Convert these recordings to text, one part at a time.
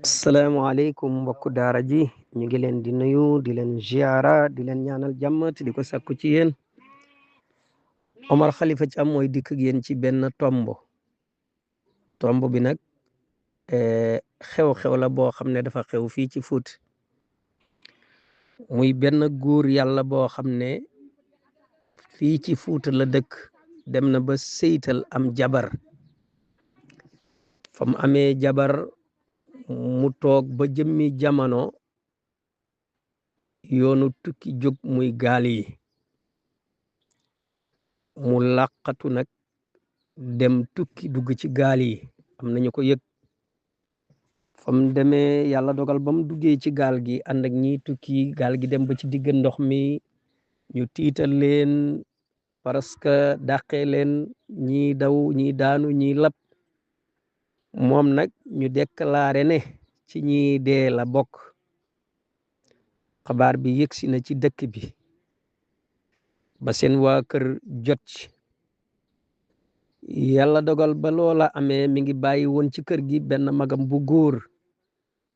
asalaamaaleykum mbokku daara ji ñu ngi leen di nuyu di leen ziara di leen ñaanal jàmm te di ko sakku ci yéen Omar Khalifa Thiam mooy dikk ak yéen ci benn tomb bi nag xew-xew la boo xam ne dafa xew fii ci Fuuta muy benn góor yàlla boo xam ne fii ci Fuuta la dëkk dem na ba seytal am jabar fa mu amee jabar mu toog ba jëmmi jamono yoonu tukki jóg muy gaal yi mu làqatu nag dem tukki dugg ci gaal yi am nañu ko yëg fam demee yàlla dogal ba mu duggee ci gaal gi ànd ak ñiy tukki gaal gi dem ba ci digg ndox mi ñu tiital leen parce que dàqee leen ñii daw ñii daanu ñii lab moom nag ñu déclaré ne ci ñi dee la bokk xabaar bi yëgsi na ci dëkk bi ba seen waa kër jot ci yàlla dogal ba loola amee mi ngi bàyyi woon ci kër gi benn magam bu góor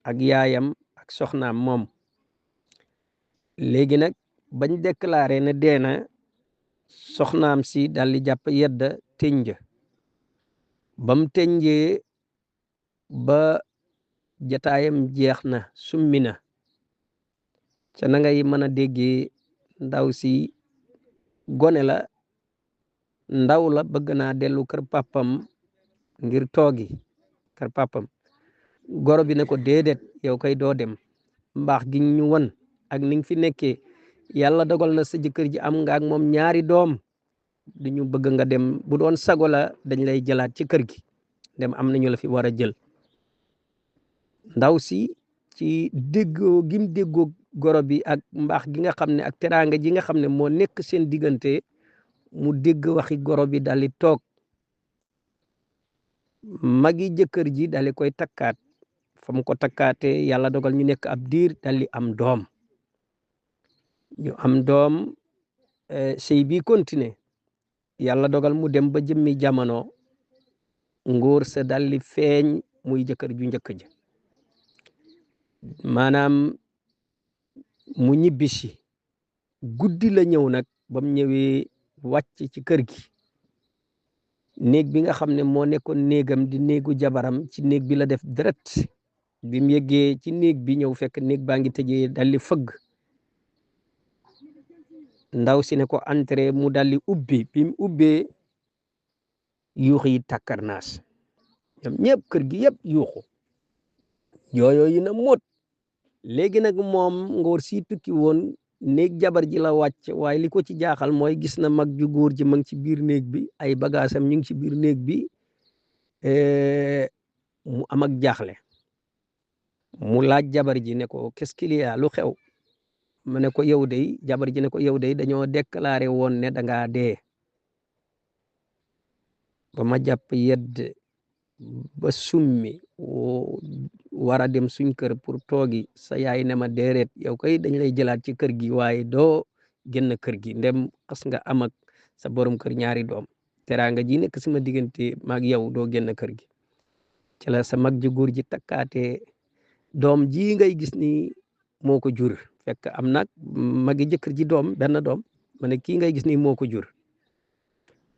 ak yaayam ak soxnaam moom léegi nag bañ déclaré ne dee na soxnaam si dal di jàpp yedda tënj bam tënjee ba jataayam jeex na summi na ca na ngay mën a déggee ndaw si gone la ndaw la bëgg naa dellu kër papam ngir toogi kër papam goro bi ne ko déedéet yow kay doo dem mbaax gi ñu won ak ni nga fi nekkee yàlla dogal na sa jëkkër ji am nga ak moom ñaari doom dañu bëgg nga dem bu doon sago la dañ lay jëlaat ci kër gi dem am nañu la fi war a jël ndaw si ci déggoo gim déggoo goro bi ak mbaax gi nga xam ne ak teraanga ji nga xam ne moo nekk seen diggante mu dégg waxi goro bi dal di toog magi jëkkër ji dal di koy takkaat fa mu ko takkaatee yàlla dogal ñu nekk ab diir dal di am doom ñu am doom sëy bi continuer yàlla dogal mu dem ba jëmmi jamono ngóor sa dal di feeñ muy jëkkër ju njëkk ja maanaam mu ñibbisi guddi la ñëw nag bam ñëwee wàcc ci kër gi néeg bi nga xam ne moo nekkoon néegam di néegu jabaram ci néeg bi la def direct bi mu yeggee ci néeg bi ñëw fekk néeg baa ngi tëjee daldi fëgg ndaw si ne ko entré mu daldi ubbi bi mu ubbee yuux yi takkarnaas ñoom ñëpp kër gi yëpp yuuxu yooyu yi na mot léegi nag moom ngóor si tukki woon néeg jabar ji la wàcc waaye li ko ci jaaxal mooy gis na mag ju góor ji ma ngi ci biir néeg bi ay bagaasam ñu ngi ci biir néeg bi mu am ak jaaxle mu laaj jabar ji ne ko qu'est-ce qu'il y a lu xew mu ne ko yow de jabar ji ne ko yow de dañoo déclaré woon ne da ngaa dee ba ma jàpp yedd ba summi war a dem suñ kër pour toogi sa yaay ne ma déeréet yow kay dañ lay jëlaat ci kër gi waaye doo génn kër gi ndem xas nga am ak sa borom kër ñaari doom teraanga ji nekk sama diggante maag yow doo génn kër gi ci la sa mag ji góor ji takkaatee doom ji ngay gis ni moo ko jur fekk am nag magi jëkkër ji doom benn doom ma ne kii ngay gis ni moo ko jur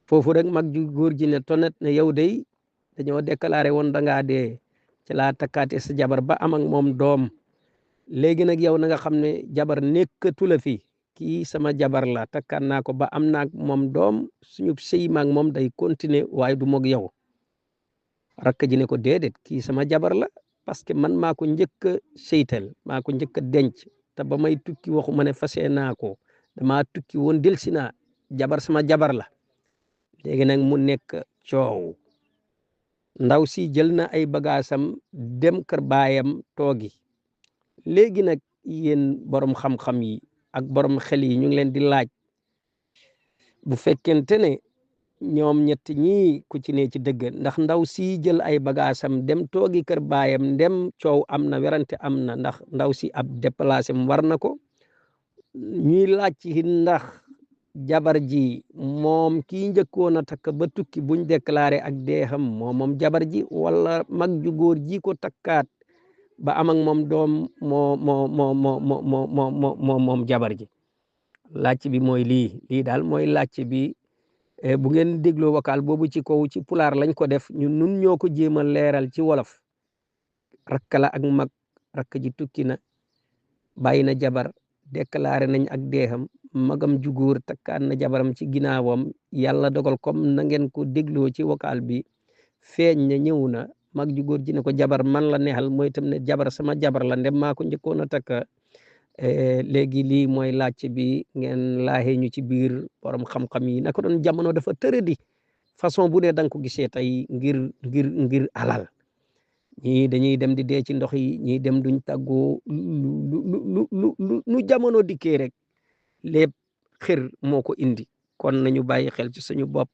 foofu rek mag ju góor ji ne tonet ne yow day dañoo déclaré woon da ngaa dee ci laa takkaate sa jabar ba am ak moom doom léegi nag yow na nga xam ne jabar nekkatu la fi kii sama jabar la takkaan naa ko ba am naa ak moom doom suñu sëy maag moom day continuer waaye du moog yow rakk ji ne ko déedéet kii sama jabar la parce que man maa ko njëkk a seytal maa ko njëkk a denc te ba may tukki waxu ma ne fase naa ko damaa tukki woon delsi naa jabar sama jabar la léegi nag mu nekk coow ndaw si jël na ay bagaasam dem kër baayam toogi léegi nag yéen borom xam-xam yi ak borom xel yi ñu ngi leen di laaj bu fekkente ne ñoom ñett ñii ku ci ne ci dëgg ndax ndaw si jël ay bagaasam dem toogi kër baayam ndem coow am na werante am na ndax ndaw si ab déplacé mu war na ko ñuy laaj ci ndax jabar ji moom kii njëkkoon a takk ba tukki buñ déclaré ak deexam moom jabar ji wala mag ju góor ji ko takkaat ba am ak moom doom moom jabar ji laaj bi mooy lii daal mooy laaj bi bu ngeen dégloo vocal boobu ci kaw ci pulaar lañ ko def ñun nun ñoo ko jéem a leeral ci wolof rakk la ak mag rakk ji tukki na bàyyi na jabar déclaré nañ ak deexam magam ju góor takkaan na jabaram ci ginnaawam yàlla dogal comme na ngeen ko dégloo ci vocal bi feeñ na ñëw na mag ju góor ji ne ko jabar man la neexal mooy itam ne jabar sama jabar la ndem maa ko njëkkoon a takka léegi lii mooy laajte bi ngeen laaxee ñu ci biir borom xam-xam yi naka doon jamono dafa tëradi façon bu ne da nga ko gisee tey ngir alal ñii dañuy dem di dee ci ndox yi ñii dem duñ tàggoo lu jamono dikkee rek lépp xër moo ko indi kon nañu bàyyi xel ci suñu bopp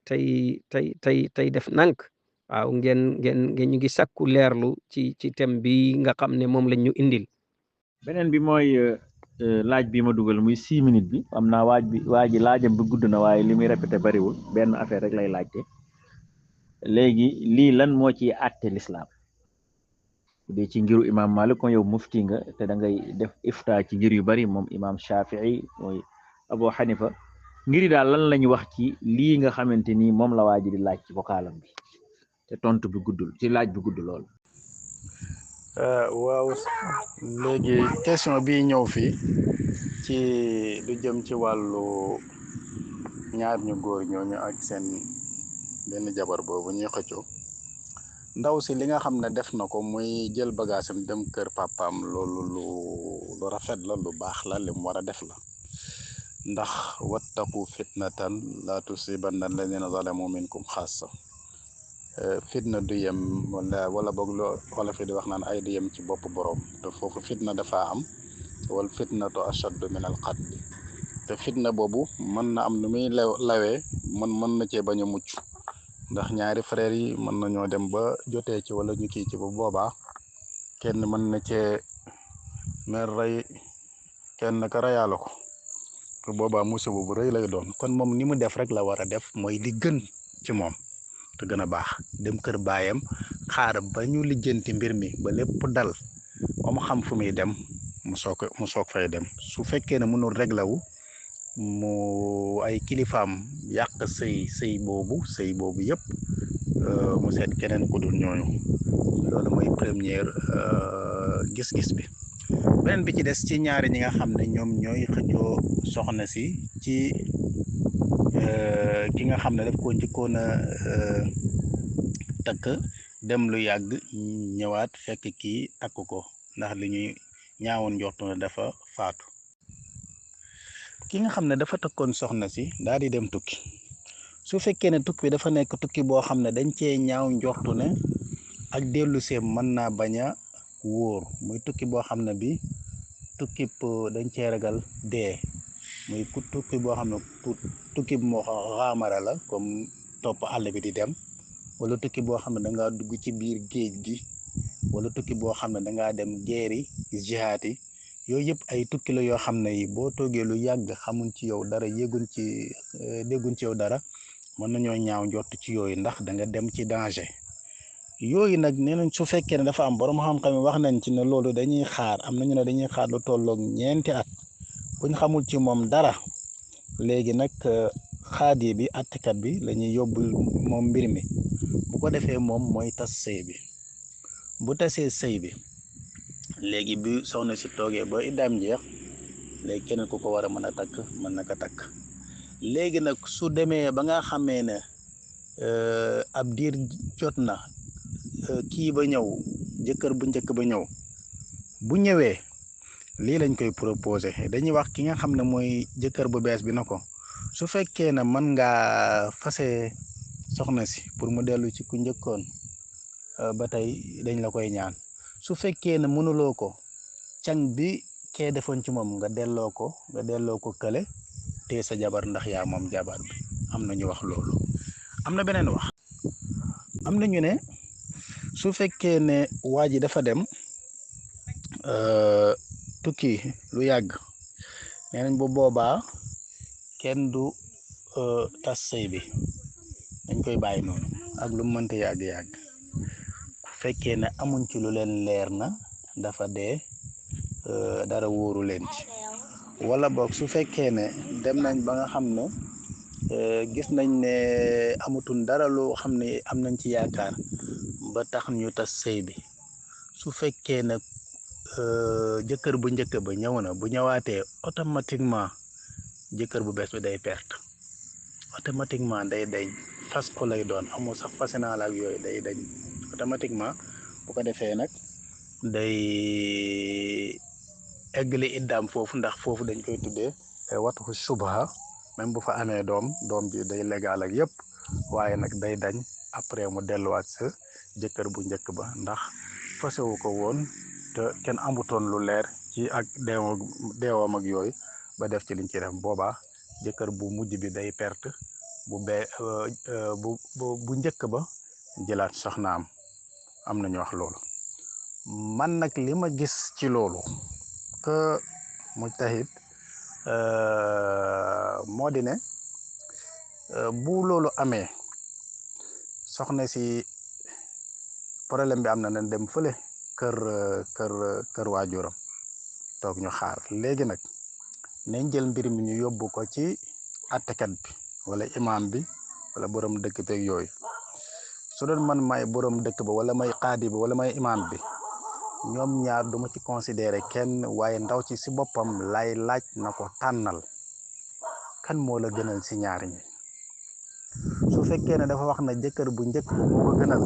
tey def nank waaw ngeen ñu ngi sakku leerlu ci thème bi nga xam ne moom lañ ñu indil. beneen bi mooy laaj bi ma dugal muy 6 minutes bi am naa waa ji laajam bi gudd na waaye li muy répété bariwul benn affaire rek lay laajte léegi lii lan moo ci àtte lislaam bu dee ci ngiru imam Malik kon yow mufti nga te da ngay def ifta ci ngir yu bari moom imam Shafii mooy Abu Hanifa ngiri daal lan lañu wax ci lii nga xamante ni moom la waa ji di laaj ci vocalam bi te tontu bi guddul ci laaj bi gudd lool. waaw léegi question bi ñëw fii ci lu jëm ci wàllu ñaar ñu góor ñooñu ak seen benn jabar boobu ñuy xëccoo ndaw si li nga xam ne def na ko muy jël bagaasam dem kër papaam loolu lu rafet la lu baax la li mu war a def la ndax wattaqu fitnatan la tusibanna alladina zalamu minkum xaassa fitna du yem wala boog loo wala fi di wax naan ay du yem ci bopp boroom te foofu fitna dafa am wal fitnatu ashaddu min al qatl te fitna boobu mën na am nu muy lawee mën na cee bañ a mucc ndax ñaari frères yi mën nañoo dem ba jotee ci wala ñu kii ci bu boobaa kenn mën na cee mer rey kenn ka reyaale ko bu boobaa musiba bu rëy lay doon kon moom ni mu def rek la war a def mooy li gën ci moom te gën a baax dem kër baayam xaar ba ñu lijjanti mbir mi ba lépp dal ba mu xam fu muy dem mu soog fay dem su fekkee ne mënul réglé wu mu ay kilifaam yàq sëy boobu yëpp mu seet keneen ku dul ñooñu loolu mooy première gis-gis bi. beneen bi ci des ci ñaari ñi nga xam ne ñoom ñooy xëccoo soxna si ci ki nga xam ne daf ko njëkkoon a takk dem lu yàgg ñëwaat fekk kii takk ko ndax li ñuy ñaawoon njortu ne dafa faatu ki nga xam ne dafa takkoon soxna si daal di dem tukki su fekkee ne tukki bi dafa nekk tukki boo xam ne dañ cee ñaaw njortu ne ak dellu seem mën naa bañ a wóor muy tukki boo xam ne bi tukki dañ cee ragal dee muy tukki boo xam ne tukki moo xaamara la comme topp àll bi di dem wala tukki boo xam ne da ngaa dugg ci biir géej gi wala tukki boo xam ne da ngaa dem geeri jihaat yi yooyu yëpp ay tukki la yoo xam ne yi boo toogee lu yàgg xamuñ ci yow dara dégguñ ci yow dara mën nañoo ñaaw njort ci yooyu ndax da nga dem ci danger yooyu nag nee nañ su fekkee ne dafa am borom xam-xam yi wax nañ ci ne loolu dañuy xaar am nañu ne dañuy xaar lu tolloog 4 at buñ xamul ci moom dara léegi nag xaadi bi attikat bi la ñuy yóbbul moom mbir mi bu ko defee moom mooy tas sëy bi bu tasee sëy bi léegi bi soxna si toogee ba iddaam jeex léegi keneen ku ko war a mën a takk mën na ko takk léegi nag su demee ba nga xamee ne ab diir jot na kii ba ñëw jëkkër bu njëkk ba ñëw bu ñëwee lii lañ koy proposé dañuy wax ki nga xam ne mooy jëkkër bu bees bi na ko su fekkee ne mën ngaa fase soxna si pour mu dellu ci ku njëkkoon ba tey dañ la koy ñaan su fekkee ne mënuloo ko can bi kee defoon ci moom nga delloo ko kële te sa jabar ndax yaa moom jabar bi am na ñu wax loolu. am na beneen wax am na ñu ne su fekkee ne waa ji dafa dem tukki lu yàgg nee nañ bu boobaa kenn du tas sëy bi dañ koy bàyyi noonu ak lu mënta yàgg-yàgg fekkee ne amuñ ci lu leen leer na dafa dee dara wóoru leen ci wala boog su fekkee ne dem nañ ba nga xam ne gis nañ ne amutul dara loo xam ne am nañ ci yaakaar ba tax ñu tas sëy bi su fekkee ne jëkkër bu njëkk ba ñëw na bu ñëwaatee automatiquement jëkkër bu bees bi day perte automatiquement day dañ fas ko lay doon amul sax fase naa la ak yooyu day dañ automatiquement bu ko defee nag day eggali iddaam foofu ndax foofu dañ koy tuddee watu subha même bu fa amee doom ji day légal ak yëpp waaye nag day dañ après mu delluwaat sa jëkkër bu njëkk ba ndax fasewu ko woon te kenn amutoon lu leer ci ak deewam ak yooyu ba def ci liñ ci def boobaa jëkkër bu mujj bi day perte bu njëkk ba jëlaat soxnaam am nañu wax loolu man nag li ma gis ci loolu que mujtahid moo di ne bu loolu amee soxna si problème bi am na nañ dem fële kër waajuram toog ñu xaar léegi nag nañ jël mbir mi ñu yóbbu ko ci attekat bi wala imam bi wala borom dëkk beeg yooyu su doon man may borom dëkk ba wala may qaadi bi wala may imam bi ñoom ñaar duma ci considéré kenn waaye ndaw ci si boppam lay laaj na ko tànnal kan moo la gënal si ñaar ñi su fekkee ne dafa wax na jëkkër bu njëkk ba moo ko gënal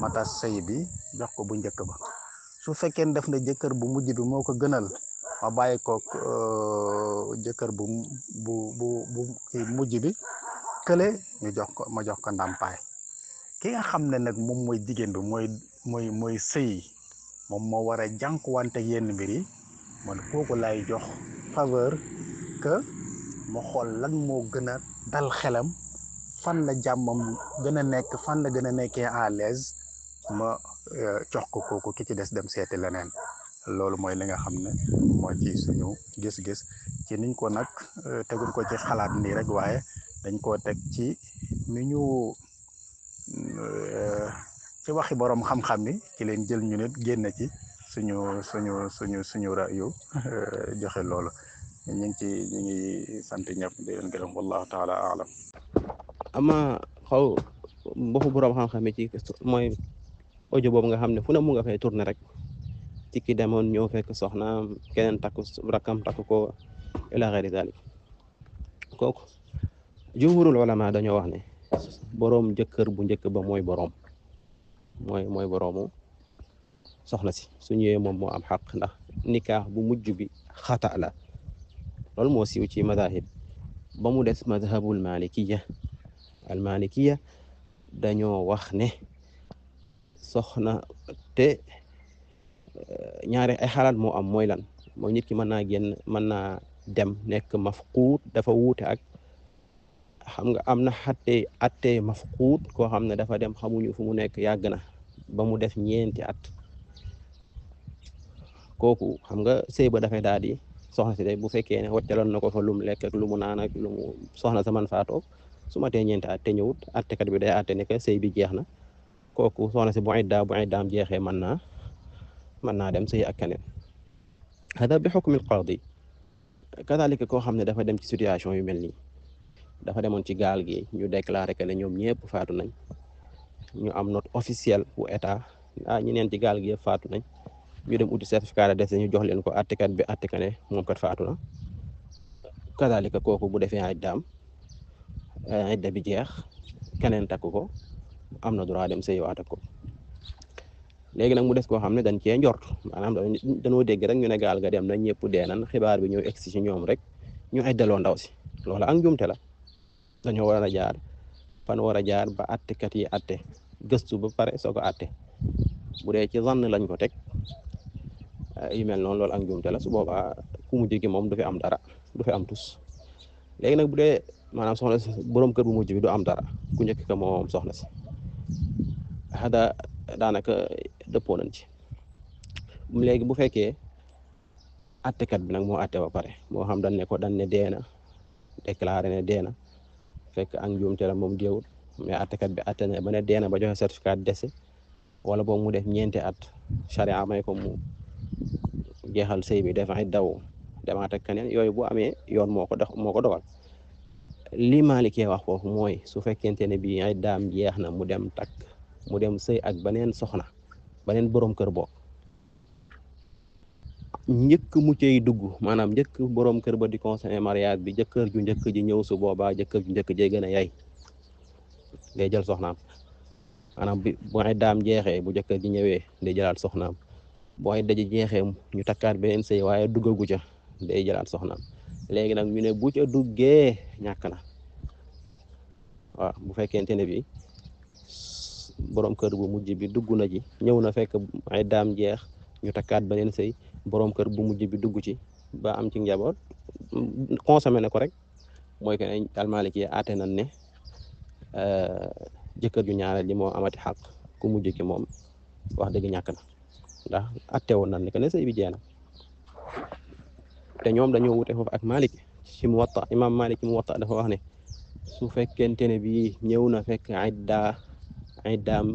ma tas sëy bi jox ko bu njëkk ba su fekkee ne def na jëkkër bu mujj bi moo ko gënal ma bàyyi ko jëkkër bu kii mujj bi kële ñu jox ko ma jox ko ndàmpaay ki nga xam ne nag moom mooy jigéen bi mooy sëy moom moo war a jànkuwante yenn mbir yi man kooku lay jox faveur que ma xool lan moo gën a dal xelam fan la jàmmam gën a nekk fan la gën a nekkee à l'aise ma jox ko kooku ki ci des dem seeti leneen loolu mooy li nga xam ne moo ci suñu gis-gis ci niñ ko nag teguñ ko ci xalaat nii rek waaye dañ koo teg ci ni ñu ci waxi borom xam-xam ni ci leen jël ñu nit génn ci suñu rayu joxe loolu ñu ngi sant ñëpp di leen gërëm wallahu taala alam ama xaw mboxu borom xam-xam ci mooy audio boobu nga xam ne fu ne mu nga fay tourné rek ci ki demoon ñëw fekk soxnaam keneen takku rakkam takku ko ila xeeri dalik kooku jumhurul ulama dañoo wax ne boroom jëkkër bu njëkk ba mooy mooy boroomu soxna si su ñëwee moom moo am xaq ndax nikaax bu mujj bi xata la loolu moo siiw ci madahib ba mu des madhabul malikiya al malikiya dañoo wax ne soxna te ñaare ay xalaat moo am mooy lan mooy nit ki mën naa génn mën naa dem nekk mafquud dafa wuute ak xam nga am na atte mafquud koo xam ne dafa dem xamuñu fu mu nekk yàgg na ba mu def ñeenti at kooku xam nga sëy ba dafay daal di soxna si day bu fekkee ne waccaloon na ko fa lu mu lekk ak lu mu naan ak lu mu soxna sa man faa toog su ma tee ñeenti at te ñëwut attekat bi day atte ne que sëy bi jeex na kooku soxna si bu iddaam jeexee mën naa dem sëy ak keneen hada bi xukmil qaadi kadalika koo xam ne dafa dem ci situation yu mel nii dafa demoon ci gaal gi ñu déclaré que ne ñoom ñëpp faatu nañ ñu am note officielle bu état ñi neen ci gaal gi yëpp faatu nañ ñu dem uti certificat de décès ñu jox leen ko attekat bi atte que ne moom kat faatu na kadalika kooku bu defee idda bi jeex keneen takk ko am na droit dem sëyiwaat ak ko léegi nag mu des koo xam ne dañ cee njort maanaam dañoo dégg rek ñu ne gaal ga dem na ñëpp dee nan xibaar bi ñëw egsi ci ñoom rek ñu iddaloo ndaw si loola ak njumte la dañoo war a jaar fan war a jaar ba attekat yi atte gëstu ba pare soo ko atte bu dee ci zann lañ ko teg yu mel noonu loolu ak njumte la su boobaa ku mujj gi moom du fi am dara du fi am tus léegi nag bu dee maanaam soxna si borom kër bu mujj bi du am dara ku njëkk ka moom soxna si hada daanaka dëppoo nañ ci léegi bu fekkee attekat bi nag moo atte ba pare moo xam dañ ne deena déclaré ne deena fekk ak njuumte la moom déewul mais attekat bi atte ne ba ne deena ba joxe certificat de décès wala boog mu def ñeenti at charia may ko mu jeexal sëy bi def iddaw demaat ak keneen yooyu bu amee yoon moo ko dogal li Maalikee wax foofu mooy su fekkente ne bii iddaam jeex na mu dem sëy ak beneen soxna beneen borom kër boo njëkk mu cay dugg maanaam njëkk borom kër ba di consommer mariage bi jëkkër ju njëkk ji ñëw su boobaa jëkkër ju njëkk jee gën a yay day jël soxnaam maanaam bu iddaam jeexee bu jëkkër ji ñëwee day jëlaat soxnaam bu idda ji jeexee ñu takkaat beneen sëy waaye duggagu ca day jëlaat soxnaam léegi nag ñu ne bu ca duggee ñàkk na waaw bu fekkente ne bi borom kër bu mujj bi dugg na ji ñëw na fekk iddaam jeex ñu takkaat beneen sëy borom kër bu mujj bi dugg ci ba am ci njaboot consommé na ko rek mooy que ne almaliki yi aate nañ ne jëkkër ju ñaareel ji moo amati xaq ku mujj ki moom wax dëgg ñàkk na ndax atte woon nañ ne que ne sëy bi jeex na te ñoom dañoo wute foofu ak Malik ci Muwatta imam Malik ci Muwatta dafa wax ne su fekkente ne bii ñëw na fekk iddaam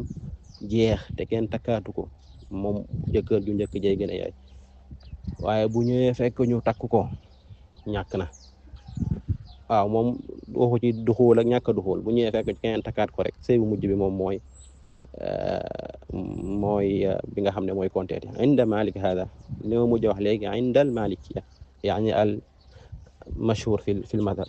jeex te kenn takkaatu ko moom jëkkër ju njëkk jay gën a yaay waaye bu ñëwee fekk ñu takk ko ñàkk na waaw moom waxu ci duxuul ak ñàkk duxuul bu ñëwee fekk keneen takkaat ko rek sëy bu mujj bi moom mooy bi nga xam ne mooy konteeti inda Malik hada li ma mujj wax léegi inda al malikiya yaani al mashhur fi l madhab